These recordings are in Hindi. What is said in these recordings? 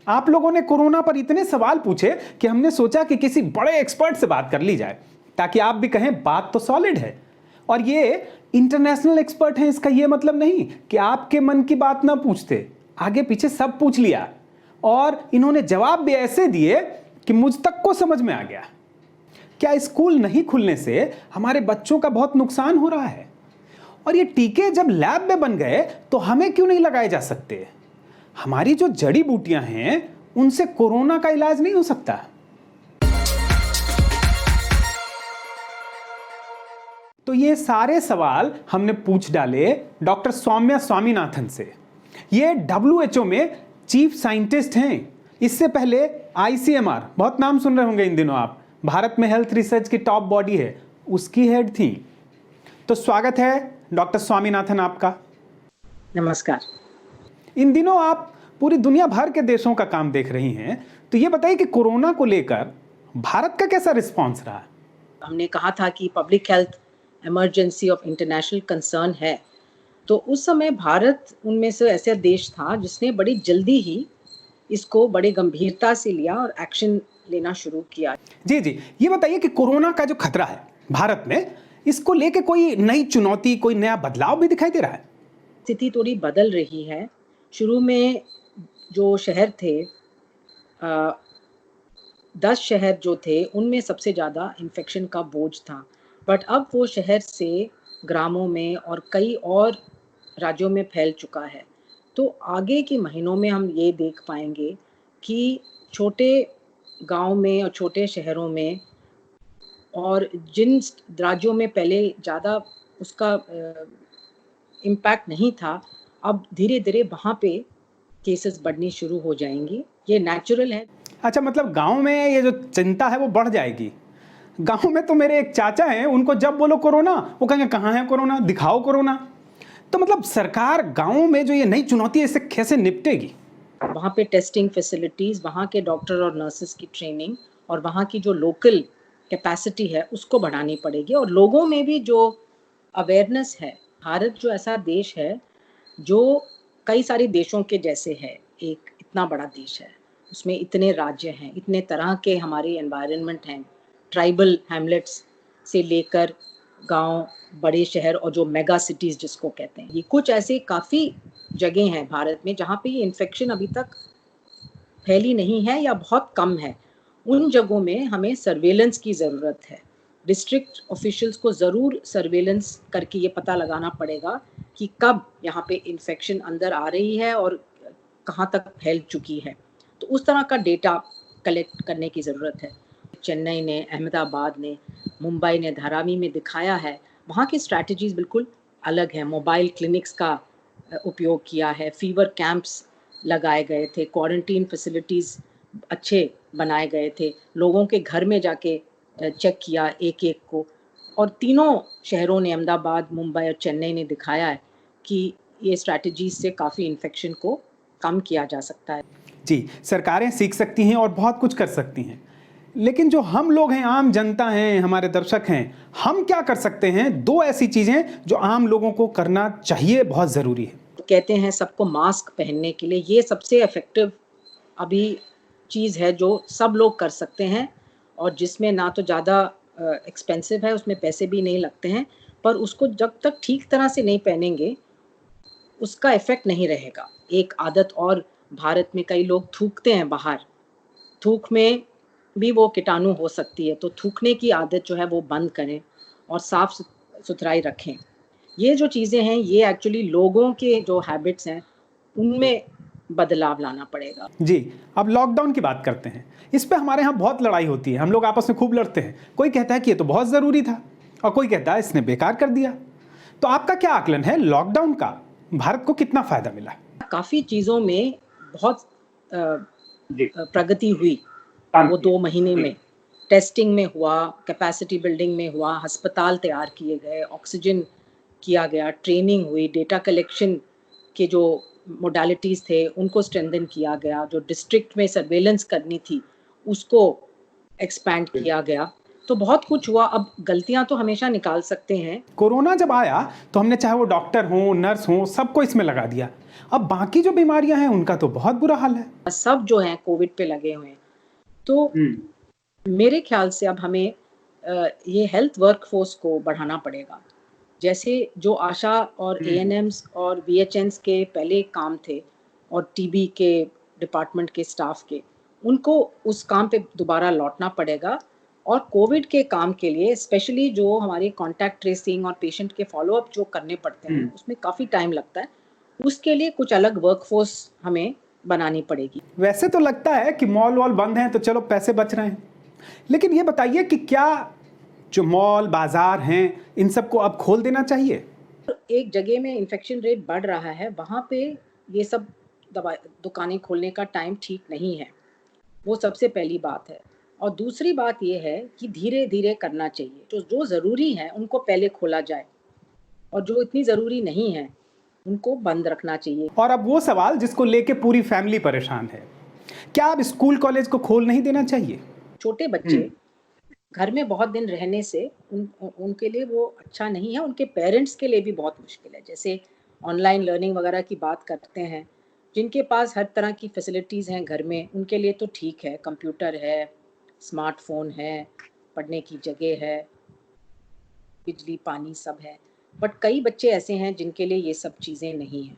आप लोगों ने कोरोना पर इतने सवाल पूछे कि हमने सोचा कि किसी बड़े एक्सपर्ट से बात कर ली जाए, ताकि आप भी कहें बात तो सॉलिड है। और ये इंटरनेशनल एक्सपर्ट हैं, इसका ये मतलब नहीं कि आपके मन की बात ना पूछते, आगे पीछे सब पूछ लिया और इन्होंने जवाब भी ऐसे दिए कि मुझ तक को समझ में आ गया। क्या स्कूल नहीं खुलने से हमारे बच्चों का बहुत नुकसान हो रहा है? और ये टीके जब लैब में बन गए तो हमें क्यों नहीं लगाए जा सकते? हमारी जो जड़ी बूटियां हैं उनसे कोरोना का इलाज नहीं हो सकता? तो ये सारे सवाल हमने पूछ डाले डॉक्टर सौम्या स्वामीनाथन से। ये WHO में चीफ साइंटिस्ट हैं। इससे पहले ICMR, बहुत नाम सुन रहे होंगे इन दिनों आप, भारत में हेल्थ रिसर्च की टॉप बॉडी है, उसकी हेड थी। तो स्वागत है डॉक्टर स्वामीनाथन आपका। नमस्कार। इन दिनों आप पूरी दुनिया भर के देशों का काम देख रही हैं, तो ये बताइए कि कोरोना को लेकर भारत का कैसा रिस्पॉन्स रहा? हमने कहा था कि public health emergency of international concern है, तो उस समय भारत उनमें से ऐसा देश था जिसने बड़ी जल्दी ही इसको बड़े गंभीरता से लिया और एक्शन लेना शुरू किया। जी, ये बताइए कि कोरोना का जो खतरा है भारत में, इसको लेके कोई नई चुनौती, कोई नया बदलाव भी दिखाई दे रहा है? स्थिति थोड़ी बदल रही है। शुरू में जो शहर थे 10 शहर जो थे उनमें सबसे ज़्यादा इन्फेक्शन का बोझ था, बट अब वो शहर से ग्रामों में और कई और राज्यों में फैल चुका है। तो आगे के महीनों में हम ये देख पाएंगे कि छोटे गांव में और छोटे शहरों में और जिन राज्यों में पहले ज़्यादा उसका इम्पैक्ट नहीं था, अब धीरे धीरे वहाँ पे केसेस बढ़नी शुरू हो जाएंगी। ये नेचुरल है। अच्छा, मतलब गांव में ये जो चिंता है वो बढ़ जाएगी। गांव में तो मेरे एक चाचा हैं, उनको जब बोलो कोरोना, वो कहेंगे कहाँ है कोरोना, दिखाओ कोरोना। तो मतलब सरकार गांवों में जो ये नई चुनौती है इससे कैसे निपटेगी? वहाँ पे टेस्टिंग फैसिलिटीज़, वहाँ के डॉक्टर और नर्सेस की ट्रेनिंग और वहाँ की जो लोकल कैपेसिटी है उसको बढ़ानी पड़ेगी, और लोगों में भी जो अवेयरनेस है। भारत जो ऐसा देश है जो कई सारे देशों के जैसे है, एक इतना बड़ा देश है, उसमें इतने राज्य हैं, इतने तरह के हमारे एनवायरनमेंट हैं, ट्राइबल हैमलेट्स से लेकर गांव, बड़े शहर और जो मेगा सिटीज़ जिसको कहते हैं, ये कुछ ऐसे काफ़ी जगह हैं भारत में जहाँ पे ये इन्फेक्शन अभी तक फैली नहीं है या बहुत कम है। उन जगहों में हमें सर्वेलेंस की ज़रूरत है। डिस्ट्रिक्ट ऑफिशियल्स को ज़रूर सर्वेलेंस करके ये पता लगाना पड़ेगा कि कब यहाँ पे इन्फेक्शन अंदर आ रही है और कहाँ तक फैल चुकी है। तो उस तरह का डेटा कलेक्ट करने की ज़रूरत है। चेन्नई ने, अहमदाबाद ने, मुंबई ने, धारावी में दिखाया है। वहाँ की स्ट्रैटेजीज़ बिल्कुल अलग हैं। मोबाइल क्लिनिक्स का उपयोग किया है, फीवर कैंप्स लगाए गए थे, क्वारंटीन फैसिलिटीज़ अच्छे बनाए गए थे, लोगों के घर में जाके चेक किया एक एक को। और तीनों शहरों ने, अहमदाबाद, मुंबई और चेन्नई ने दिखाया है कि ये स्ट्रैटेजीज से काफ़ी इन्फेक्शन को कम किया जा सकता है। जी, सरकारें सीख सकती हैं और बहुत कुछ कर सकती हैं, लेकिन जो हम लोग हैं, आम जनता हैं, हमारे दर्शक हैं, हम क्या कर सकते हैं? दो ऐसी चीजें जो आम लोगों को करना चाहिए, बहुत जरूरी है। कहते हैं सबको मास्क पहनने के लिए, ये सबसे इफेक्टिव अभी चीज़ है जो सब लोग कर सकते हैं, और जिसमें ना तो ज़्यादा एक्सपेंसिव है, उसमें पैसे भी नहीं लगते हैं, पर उसको जब तक ठीक तरह से नहीं पहनेंगे उसका इफेक्ट नहीं रहेगा। एक आदत और, भारत में कई लोग थूकते हैं बाहर, थूक में भी वो कीटाणु हो सकती है, तो थूकने की आदत जो है वो बंद करें और साफ सुथराई रखें। ये जो चीज़ें हैं ये एक्चुअली लोगों के जो हैबिट्स हैं उनमें बदलाव लाना पड़ेगा। जी, अब लॉकडाउन की बात करते हैं। इस पे हमारे यहाँ बहुत लड़ाई होती है, हम लोग आपस में खूब लड़ते हैं। कोई कहता है कि ये तो बहुत ज़रूरी था और कोई कहता है इसने बेकार कर दिया। तो आपका क्या आकलन है, लॉकडाउन का भारत को कितना फ़ायदा मिला? काफ़ी चीज़ों में बहुत प्रगति हुई वो 2 महीने में। टेस्टिंग में हुआ, कैपेसिटी बिल्डिंग में हुआ, अस्पताल तैयार किए गए, ऑक्सीजन किया गया, ट्रेनिंग हुई, डेटा कलेक्शन के जो मोडालिटीज़ थे उनको स्ट्रेंथन किया गया, जो डिस्ट्रिक्ट में सर्वेलेंस करनी थी उसको एक्सपैंड किया गया। तो बहुत कुछ हुआ। अब गलतियां तो हमेशा निकाल सकते हैं। कोरोना जब आया तो हमने चाहे वो डॉक्टर हो, नर्स हो, सबको इसमें लगा दिया। अब बाकी जो बीमारियां हैं उनका तो बहुत बुरा हाल है। सब जो हैं कोविड पे लगे हुए हैं। तो मेरे ख्याल से अब हमें ये हेल्थ वर्कफोर्स को बढ़ाना पड़ेगा। जैसे जो आशा और एएनएम्स और बीएचएन्स के पहले काम थे और टीबी के डिपार्टमेंट के स्टाफ के, उनको उस काम पे दोबारा लौटना पड़ेगा। और कोविड के काम के लिए स्पेशली जो हमारे कॉन्टैक्ट ट्रेसिंग और पेशेंट के फॉलोअप जो करने पड़ते हैं, उसमें काफ़ी टाइम लगता है। उसके लिए कुछ अलग वर्कफोर्स हमें बनानी पड़ेगी। वैसे तो लगता है कि मॉल वॉल बंद हैं तो चलो पैसे बच रहे हैं, लेकिन ये बताइए कि क्या जो मॉल बाजार हैं इन सबको अब खोल देना चाहिए? एक जगह में इन्फेक्शन रेट बढ़ रहा है, वहाँ पे ये सब दवा दुकानें खोलने का टाइम ठीक नहीं है। वो सबसे पहली बात है। और दूसरी बात ये है कि धीरे-धीरे करना चाहिए। जो ज़रूरी है उनको पहले खोला जाए और जो इतनी ज़रूरी नहीं है, उनको बंद रखना चाहिए। और अब वो सवाल जिसको लेके पूरी फैमिली परेशान है, क्या अब स्कूल कॉलेज को खोल नहीं देना चाहिए? छोटे बच्चे घर में बहुत दिन रहने से उनके लिए वो अच्छा नहीं है, उनके पेरेंट्स के लिए भी बहुत मुश्किल है। जैसे ऑनलाइन लर्निंग वगैरह की बात करते हैं, जिनके पास हर तरह की फैसिलिटीज़ हैं घर में, उनके लिए तो ठीक है, कंप्यूटर है, स्मार्टफ़ोन है, पढ़ने की जगह है, बिजली, पानी सब है। बट कई बच्चे ऐसे हैं जिनके लिए ये सब चीज़ें नहीं हैं।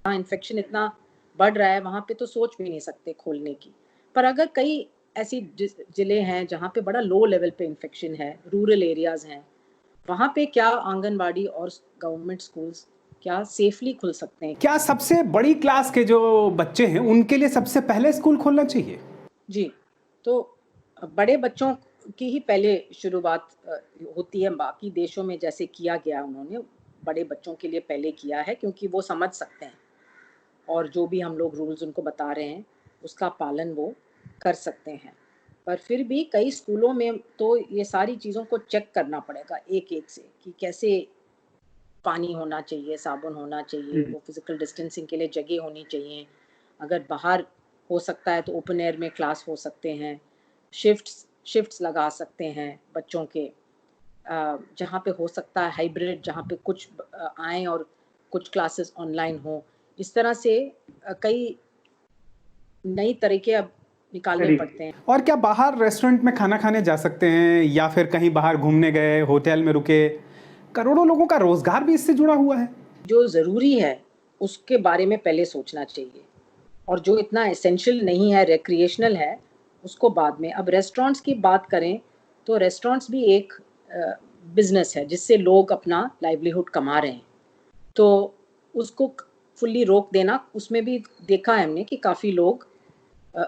हाँ, इन्फेक्शन इतना बढ़ रहा है, वहाँ पे तो सोच भी नहीं सकते खोलने की। पर अगर कई ऐसी ज़िले हैं जहाँ पे बड़ा लो लेवल पे इन्फेक्शन है, रूरल एरियाज़ हैं, वहाँ पे क्या आंगनबाड़ी और गवर्नमेंट स्कूल्स क्या सेफली खुल सकते हैं? क्या सबसे बड़ी क्लास के जो बच्चे हैं उनके लिए सबसे पहले स्कूल खोलना चाहिए? जी, तो बड़े बच्चों की ही पहले शुरुआत होती है। बाकी देशों में जैसे किया गया उन्होंने बड़े बच्चों के लिए पहले किया है, क्योंकि वो समझ सकते हैं और जो भी हम लोग रूल्स उनको बता रहे हैं, उसका पालन वो कर सकते हैं। पर फिर भी कई स्कूलों में तो ये सारी चीज़ों को चेक करना पड़ेगा एक-एक से कि कैसे पानी होना चाहिए, साबुन होना चाहिए, वो फिज़िकल डिस्टेंसिंग के लिए जगह होनी चाहिए। अगर बाहर हो सकता है तो ओपन एयर में क्लास हो सकते हैं। शिफ्ट्स लगा सकते हैं बच्चों के। जहाँ पे हो सकता है हाइब्रिड, जहाँ पे कुछ आएँ और कुछ क्लासेस ऑनलाइन हों। इस तरह से कई नई तरीके अब निकालने पड़ते हैं। और क्या बाहर रेस्टोरेंट में खाना खाने जा सकते हैं या फिर कहीं बाहर घूमने गए, होटल में रुके? करोड़ों लोगों का रोजगार भी इससे जुड़ा हुआ है। जो ज़रूरी है, उसके बारे में पहले सोचना चाहिए और जो इतना एसेंशियल नहीं है, रिक्रिएशनल है, उसको बाद में। अब रेस्टोरेंट्स की बात करें, तो रेस्टोरेंट्स भी एक बिज़नेस है, जिससे लोग अपना लाइवलीहुड कमा रहे हैं। तो उसको फुल्ली रोक देना, उसमें भी देखा है हमने कि काफ़ी लोग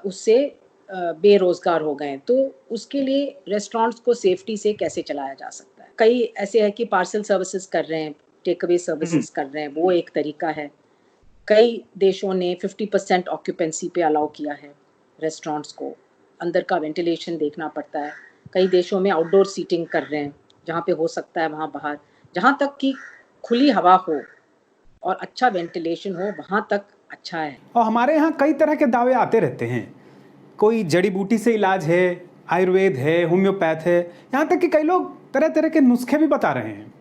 उससे बेरोज़गार हो गए हैं। तो उसके लिए रेस्टोरेंट्स को सेफ्टी से कैसे चलाया जा सकता है? कई ऐसे हैं कि पार्सल सर्विसेज़ कर रहे हैं, टेक अवे सर्विसेज़ कर रहे हैं, वो एक तरीका है। कई देशों ने 50% ऑक्यूपेंसी पे अलाउ किया है रेस्टोरेंट्स को। अंदर का वेंटिलेशन देखना पड़ता है। कई देशों में आउटडोर सीटिंग कर रहे हैं, जहाँ पे हो सकता है वहाँ बाहर। जहाँ तक कि खुली हवा हो और अच्छा वेंटिलेशन हो, वहाँ तक अच्छा है। और हमारे यहाँ कई तरह के दावे आते रहते हैं। कोई जड़ी बूटी से इलाज है, आयुर्वेद है, होम्योपैथ है, यहाँ तक कि कई लोग तरह तरह के नुस्खे भी बता रहे हैं।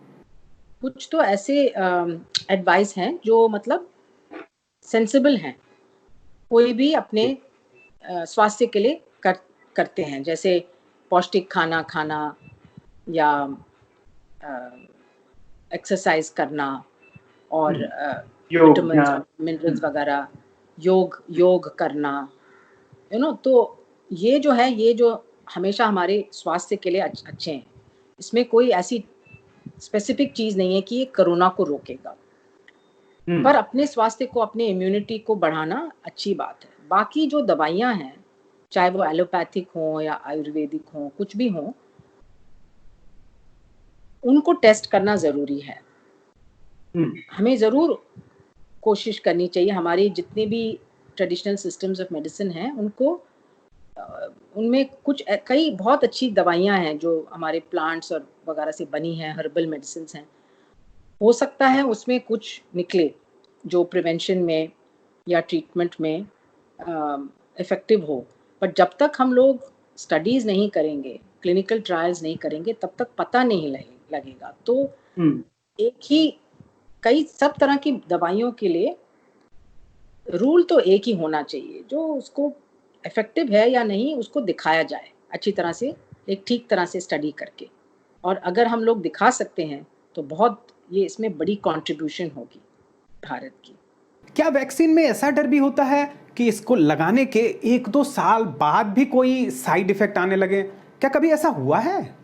कुछ तो ऐसे एडवाइस हैं जो मतलब सेंसिबल हैं। कोई भी अपने स्वास्थ्य के लिए करते हैं, जैसे पौष्टिक खाना खाना या एक्सरसाइज करना और विटामिन्स और मिनरल्स वगैरह, योग योग करना, तो ये जो है, ये जो हमेशा हमारे स्वास्थ्य के लिए अच्छे हैं। इसमें कोई ऐसी स्पेसिफिक चीज़ नहीं है कि ये कोरोना को रोकेगा। पर अपने स्वास्थ्य को, अपने इम्यूनिटी को बढ़ाना अच्छी बात है। बाकी जो दवाइयाँ हैं, चाहे वो एलोपैथिक हों या आयुर्वेदिक हों, कुछ भी हों, उनको टेस्ट करना ज़रूरी है। हमें ज़रूर कोशिश करनी चाहिए, हमारी जितनी भी ट्रेडिशनल सिस्टम्स ऑफ मेडिसिन हैं, उनको उनमें कुछ कई बहुत अच्छी दवाइयाँ हैं जो हमारे प्लांट्स और वगैरह से बनी हैं, हर्बल मेडिसिन्स हैं। हो सकता है उसमें कुछ निकले जो प्रिवेंशन में या ट्रीटमेंट में इफ़ेक्टिव हो। बट जब तक हम लोग स्टडीज़ नहीं करेंगे, क्लिनिकल ट्रायल्स नहीं करेंगे तब तक पता नहीं लगेगा। तो एक ही कई सब तरह की दवाइयों के लिए रूल तो एक ही होना चाहिए, जो उसको इफेक्टिव है या नहीं उसको दिखाया जाए अच्छी तरह से, एक ठीक तरह से स्टडी करके। और अगर हम लोग दिखा सकते हैं तो बहुत ये इसमें बड़ी कंट्रीब्यूशन होगी भारत की। क्या वैक्सीन में ऐसा डर भी होता है कि इसको लगाने के 1-2 साल बाद भी कोई साइड इफेक्ट आने लगे? क्या कभी ऐसा हुआ है?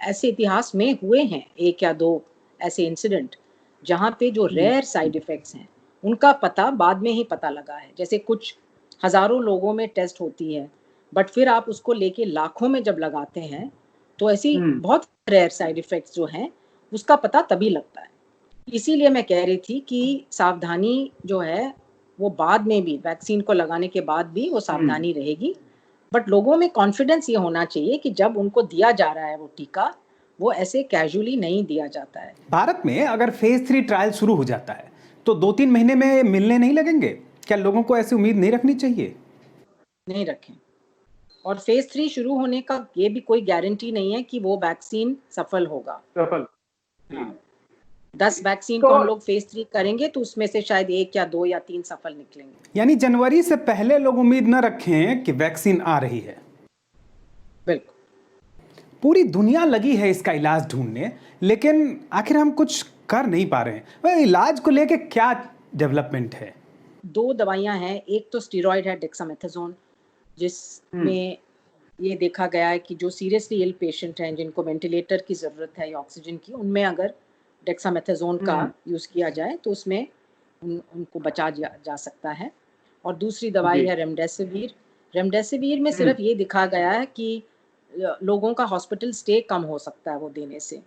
ऐसे इतिहास में हुए हैं 1 या 2 ऐसे इंसिडेंट जहाँ पे जो रेयर साइड इफेक्ट्स हैं उनका पता बाद में ही पता लगा है। जैसे कुछ हज़ारों लोगों में टेस्ट होती है, बट फिर आप उसको लेके लाखों में जब लगाते हैं तो ऐसी बहुत रेयर साइड इफेक्ट्स जो हैं उसका पता तभी लगता है। इसीलिए मैं कह रही थी कि सावधानी जो है वो बाद में भी, वैक्सीन को लगाने के बाद भी वो सावधानी रहेगी, बट लोगों में कॉन्फिडेंस ये होना चाहिए कि जब उनको दिया जा रहा है वो टीका, वो ऐसे कैजुअली नहीं दिया जाता है। भारत में अगर फेज 3 ट्रायल शुरू हो जाता है तो 2-3 महीने में मिलने नहीं लगेंगे? क्या लोगों को ऐसी उम्मीद नहीं रखनी चाहिए? नहीं रखें। और फेज 3 शुरू होने का ये भी कोई गारंटी नहीं है कि वो वैक्सीन सफल होगा। हाँ। 10 वैक्सीन को हम लोग फेज 3 करेंगे तो उसमें से शायद 1 या 2 या 3 सफल निकलेंगे। यानी जनवरी से पहले लोग उम्मीद न रखें कि वैक्सीन आ रही है। बिल्कुल। पूरी दुनिया लगी है इसका इलाज ढूंढने, लेकिन आखिर हम कुछ कर नहीं पा रहे हैं। वह इलाज को लेके क्या डेवलपमेंट है? 2 दवाइयां हैं, एक तो स्टेरॉइड है डेक्सामेथासोन, जिसमें ये देखा गया है कि जो सीरियसली इल पेशेंट हैं जिनको वेंटिलेटर की ज़रूरत है या ऑक्सीजन की, उनमें अगर डेक्सामेथासोन का यूज़ किया जाए तो उसमें उनको बचा जा सकता है। और दूसरी दवाई है रेमडेसिविर। रेमडेसिविर में सिर्फ ये दिखा गया है कि लोगों का हॉस्पिटल स्टे कम हो सकता है वो देने से।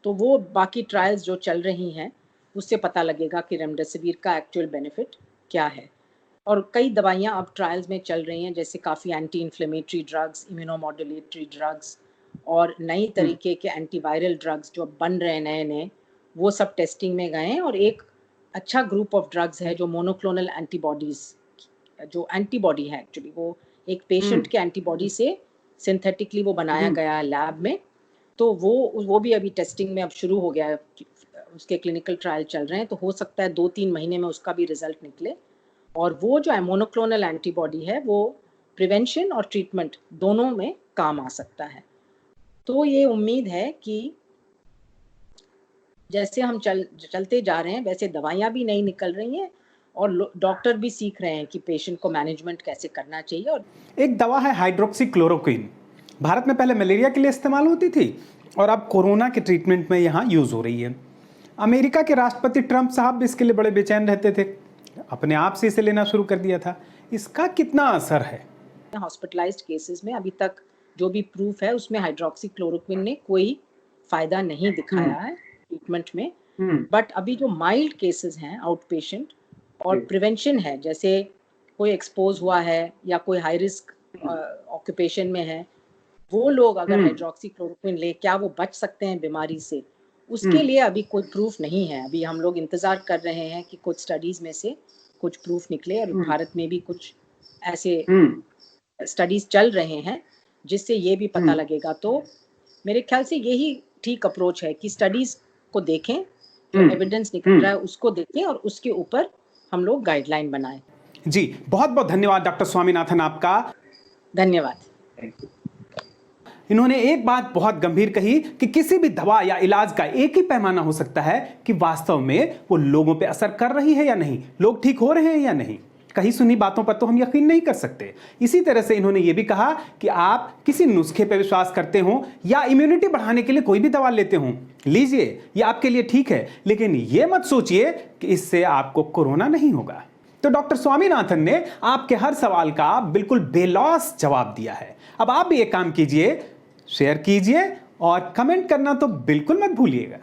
तो वो बाकी ट्रायल्स जो चल रही हैं उससे पता लगेगा कि रेमडेसिविर का एक्चुअल बेनिफिट क्या है। और कई दवाइयाँ अब ट्रायल्स में चल रही हैं, जैसे काफ़ी anti inflammatory drugs, immunomodulatory drugs और नई तरीके के एंटीवायरल ड्रग्स जो बन रहे हैं नए-नए, वो सब टेस्टिंग में गए हैं। और एक अच्छा ग्रुप ऑफ ड्रग्स है जो मोनोक्लोनल एंटीबॉडीज़, जो एंटीबॉडी है एक्चुअली वो एक पेशेंट के एंटीबॉडी से सिंथेटिकली वो बनाया गया है लैब में। तो वो भी अभी टेस्टिंग में अब शुरू हो गया है, उसके क्लिनिकल ट्रायल चल रहे हैं। तो हो सकता है 2-3 महीने में उसका भी रिजल्ट निकले। और वो जो मोनोक्लोनल एंटीबॉडी है वो प्रिवेंशन और ट्रीटमेंट दोनों में काम आ सकता है। तो ये उम्मीद है कि जैसे हम चलते जा रहे हैं वैसे दवाइयाँ भी नई निकल रही हैं और डॉक्टर भी सीख रहे हैं कि पेशेंट को मैनेजमेंट कैसे करना चाहिए। और एक दवा है हाइड्रोक्सीक्लोरोक्विन, भारत में पहले मलेरिया के लिए इस्तेमाल होती थी और अब कोरोना के ट्रीटमेंट में यहाँ यूज हो रही है। अमेरिका के राष्ट्रपति ट्रंप साहब भी इसके लिए बड़े बेचैन रहते थे, अपने आप से इसे लेना शुरू कर दिया था। इसका कितना असर है? हॉस्पिटलाइज्ड केसेस में अभी तक जो भी प्रूफ है उसमें हाइड्रोक्सीक्लोरोक्विन ने कोई फायदा नहीं दिखाया है ट्रीटमेंट में। बट अभी जो माइल्ड केसेस हैं आउट पेशेंट और प्रिवेंशन है, जैसे कोई एक्सपोज हुआ है या कोई हाई रिस्क ऑक्यूपेशन में है, वो लोग अगर हाइड्रोक्सीक्लोरोक्विन ले, क्या वो बच सकते हैं बीमारी से, उसके लिए अभी कोई प्रूफ नहीं है। अभी हम लोग इंतजार कर रहे हैं कि कुछ स्टडीज में से कुछ प्रूफ निकले और भारत में भी कुछ ऐसे स्टडीज चल रहे हैं जिससे ये भी पता लगेगा। तो मेरे ख्याल से यही ठीक अप्रोच है कि स्टडीज को देखें, जो एविडेंस निकल रहा है उसको देखें और उसके ऊपर हम लोग गाइडलाइन बनाएं। जी, बहुत बहुत धन्यवाद डॉक्टर स्वामीनाथन आपका। धन्यवाद। इन्होंने एक बात बहुत गंभीर कही कि किसी भी दवा या इलाज का एक ही पैमाना हो सकता है कि वास्तव में वो लोगों पे असर कर रही है या नहीं, लोग ठीक हो रहे हैं या नहीं। कहीं सुनी बातों पर तो हम यकीन नहीं कर सकते। इसी तरह से इन्होंने ये भी कहा कि आप किसी नुस्खे पर विश्वास करते हो या इम्यूनिटी बढ़ाने के लिए कोई भी दवा लेते हो, लीजिए, ये आपके लिए ठीक है, लेकिन ये मत सोचिए कि इससे आपको कोरोना नहीं होगा। तो डॉक्टर स्वामीनाथन ने आपके हर सवाल का बिल्कुल बेलौस जवाब दिया है। अब आप भी एक काम कीजिए, शेयर कीजिए और कमेंट करना तो बिल्कुल मत भूलिएगा।